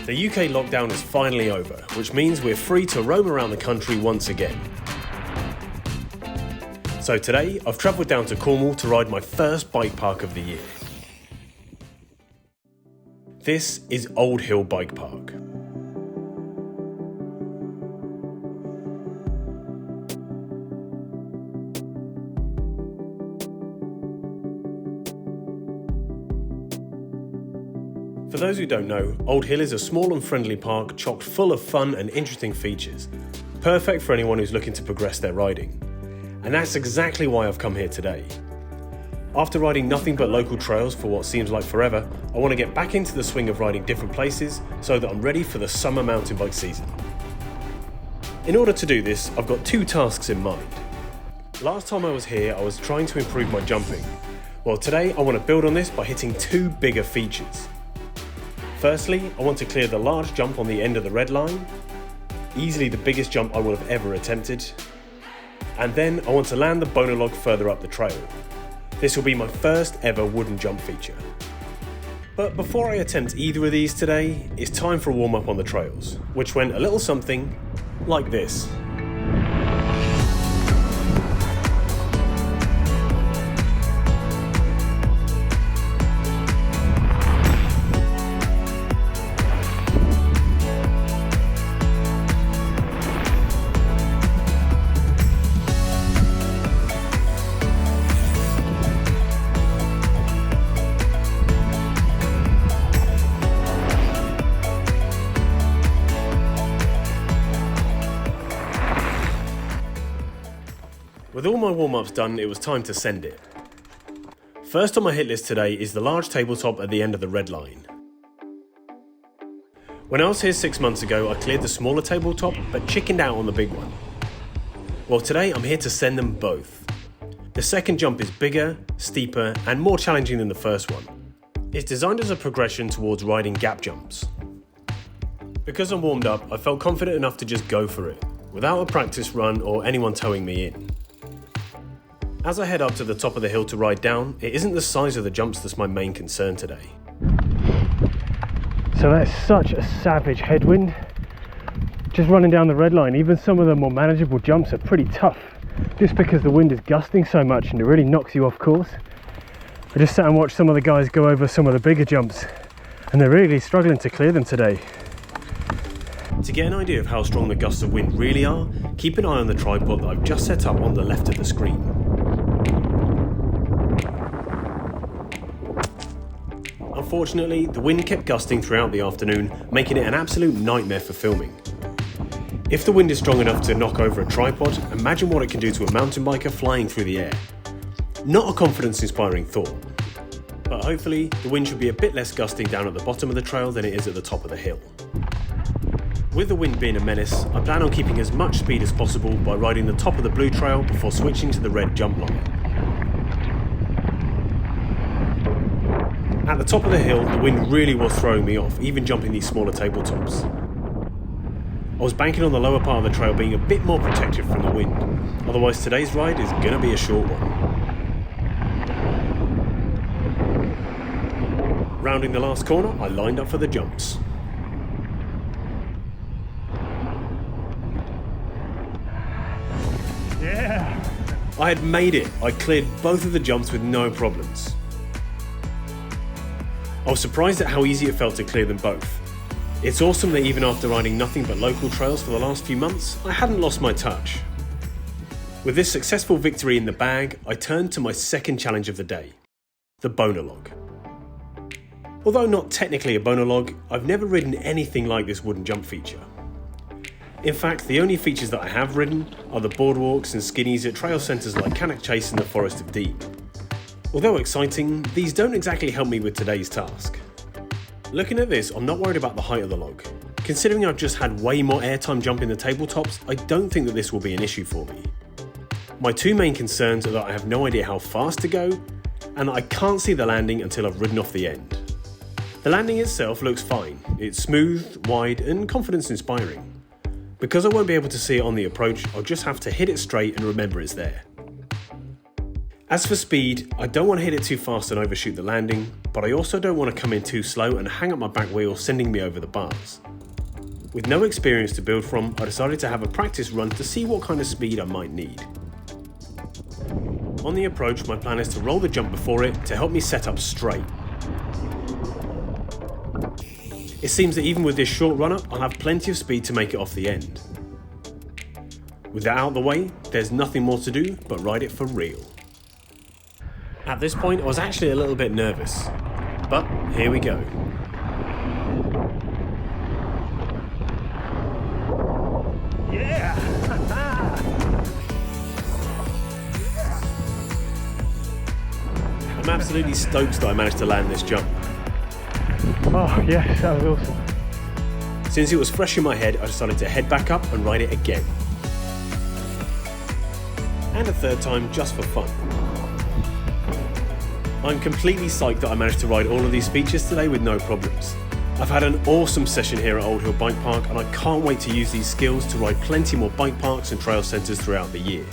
The UK lockdown is finally over, which means we're free to roam around the country once again. So today, I've travelled down to Cornwall to ride my first bike park of the year. This is Old Hill Bike Park. For those who don't know, Old Hill is a small and friendly park chock full of fun and interesting features, perfect for anyone who's looking to progress their riding. And that's exactly why I've come here today. After riding nothing but local trails for what seems like forever, I want to get back into the swing of riding different places so that I'm ready for the summer mountain bike season. In order to do this, I've got two tasks in mind. Last time I was here, I was trying to improve my jumping. Well, today I want to build on this by hitting two bigger features. Firstly, I want to clear the large jump on the end of the red line, easily the biggest jump I will have ever attempted. And then I want to land the boner log further up the trail. This will be my first ever wooden jump feature. But before I attempt either of these today, it's time for a warm up on the trails, which went a little something like this. With all my warm-ups done, it was time to send it. First on my hit list today is the large tabletop at the end of the red line. When I was here 6 months ago, I cleared the smaller tabletop, but chickened out on the big one. Well, today I'm here to send them both. The second jump is bigger, steeper, and more challenging than the first one. It's designed as a progression towards riding gap jumps. Because I'm warmed up, I felt confident enough to just go for it, without a practice run or anyone towing me in. As I head up to the top of the hill to ride down, it isn't the size of the jumps that's my main concern today. So that's such a savage headwind. Just running down the red line, even some of the more manageable jumps are pretty tough, just because the wind is gusting so much and it really knocks you off course. I just sat and watched some of the guys go over some of the bigger jumps, and they're really struggling to clear them today. To get an idea of how strong the gusts of wind really are, keep an eye on the tripod that I've just set up on the left of the screen. Unfortunately, the wind kept gusting throughout the afternoon, making it an absolute nightmare for filming. If the wind is strong enough to knock over a tripod, imagine what it can do to a mountain biker flying through the air. Not a confidence-inspiring thought, but hopefully the wind should be a bit less gusting down at the bottom of the trail than it is at the top of the hill. With the wind being a menace, I plan on keeping as much speed as possible by riding the top of the blue trail before switching to the red jump line. At the top of the hill, the wind really was throwing me off, even jumping these smaller tabletops. I was banking on the lower part of the trail being a bit more protected from the wind, otherwise today's ride is going to be a short one. Rounding the last corner, I lined up for the jumps. Yeah! I had made it. I cleared both of the jumps with no problems. I was surprised at how easy it felt to clear them both. It's awesome that even after riding nothing but local trails for the last few months, I hadn't lost my touch. With this successful victory in the bag, I turned to my second challenge of the day, the boner log. Although not technically a boner log, I've never ridden anything like this wooden jump feature. In fact, the only features that I have ridden are the boardwalks and skinnies at trail centres like Cannock Chase and the Forest of Dean. Although exciting, these don't exactly help me with today's task. Looking at this, I'm not worried about the height of the log. Considering I've just had way more airtime jumping the tabletops, I don't think that this will be an issue for me. My two main concerns are that I have no idea how fast to go, and that I can't see the landing until I've ridden off the end. The landing itself looks fine. It's smooth, wide, and confidence-inspiring. Because I won't be able to see it on the approach, I'll just have to hit it straight and remember it's there. As for speed, I don't want to hit it too fast and overshoot the landing, but I also don't want to come in too slow and hang up my back wheel, sending me over the bars. With no experience to build from, I decided to have a practice run to see what kind of speed I might need. On the approach, my plan is to roll the jump before it to help me set up straight. It seems that even with this short run up, I'll have plenty of speed to make it off the end. With that out of the way, there's nothing more to do but ride it for real. At this point, I was actually a little bit nervous, but here we go. Yeah! I'm absolutely stoked that I managed to land this jump. Oh yes, that was awesome. Since it was fresh in my head, I decided to head back up and ride it again. And a third time just for fun. I'm completely psyched that I managed to ride all of these features today with no problems. I've had an awesome session here at Old Hill Bike Park, and I can't wait to use these skills to ride plenty more bike parks and trail centres throughout the year.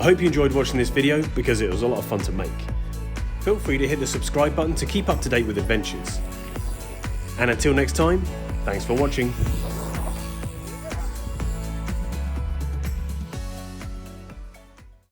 I hope you enjoyed watching this video because it was a lot of fun to make. Feel free to hit the subscribe button to keep up to date with adventures. And until next time, thanks for watching.